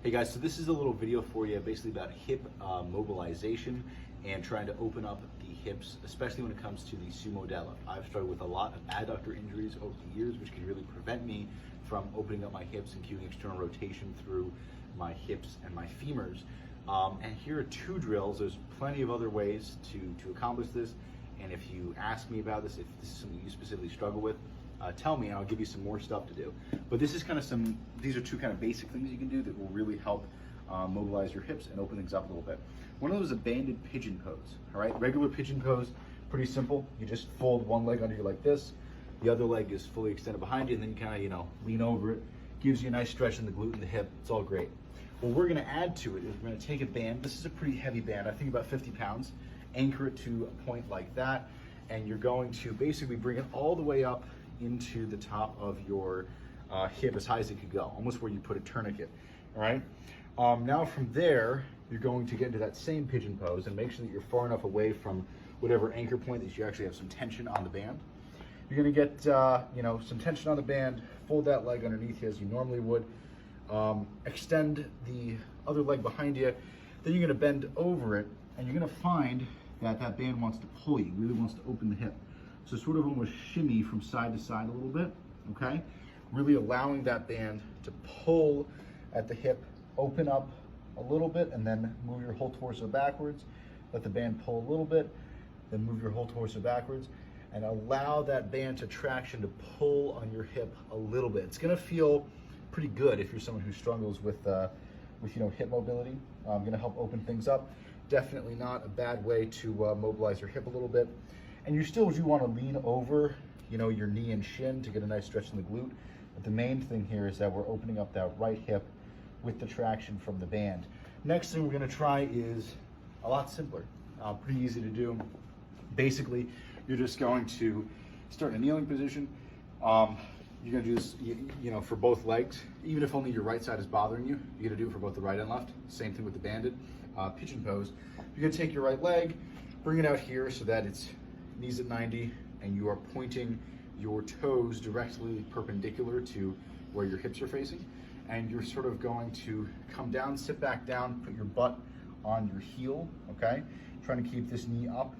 Hey guys, so this is a little video for you basically about hip mobilization and trying to open up the hips, especially when it comes to the sumo deadlift. I've struggled with a lot of adductor injuries over the years, which can really prevent me from opening up my hips and cueing external rotation through my hips and my femurs. And here are two drills. There's plenty of other ways to accomplish this. And if you ask me about this, if this is something you specifically struggle with, tell me and I'll give you some more stuff to do. But this is kind of these are two kind of basic things you can do that will really help mobilize your hips and open things up a little bit. One of those is a banded pigeon pose, all right? Regular pigeon pose, pretty simple. You just fold one leg under you like this. The other leg is fully extended behind you, and then you kind of, lean over it. Gives you a nice stretch in the glute and the hip. It's all great. What we're gonna add to it is we're gonna take a band. This is a pretty heavy band, I think about 50 pounds. Anchor it to a point like that, and you're going to basically bring it all the way up into the top of your hip as high as it could go, almost where you put a tourniquet, all right? Now from there, you're going to get into that same pigeon pose and make sure that you're far enough away from whatever anchor point that you actually have some tension on the band. You're gonna get some tension on the band, fold that leg underneath you as you normally would, extend the other leg behind you, then you're gonna bend over it, and you're gonna find that that band wants to pull you, really wants to open the hip. So sort of almost shimmy from side to side a little bit, okay? Really allowing that band to pull at the hip, open up a little bit, and then move your whole torso backwards. Let the band pull a little bit, then move your whole torso backwards, and allow that band to traction to pull on your hip a little bit. It's gonna feel pretty good if you're someone who struggles with hip mobility. Gonna help open things up. Definitely not a bad way to mobilize your hip a little bit. And you still do want to lean over, your knee and shin to get a nice stretch in the glute. But the main thing here is that we're opening up that right hip with the traction from the band. Next thing we're going to try is a lot simpler, pretty easy to do. Basically, you're just going to start in a kneeling position. You're going to do this, for both legs. Even if only your right side is bothering you, you're going to do it for both the right and left. Same thing with the banded pigeon pose. You're going to take your right leg, bring it out here so that it's knees at 90, and you are pointing your toes directly perpendicular to where your hips are facing. And you're sort of going to come down, sit back down, put your butt on your heel, okay? Trying to keep this knee up.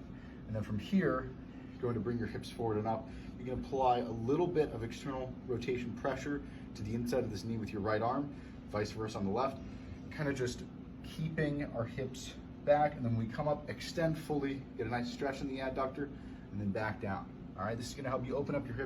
And then from here, you're going to bring your hips forward and up. You're going to apply a little bit of external rotation pressure to the inside of this knee with your right arm, vice versa on the left. Kind of just keeping our hips back, and then when we come up, extend fully, get a nice stretch in the adductor, and then back down. All right, this is gonna help you open up your hips.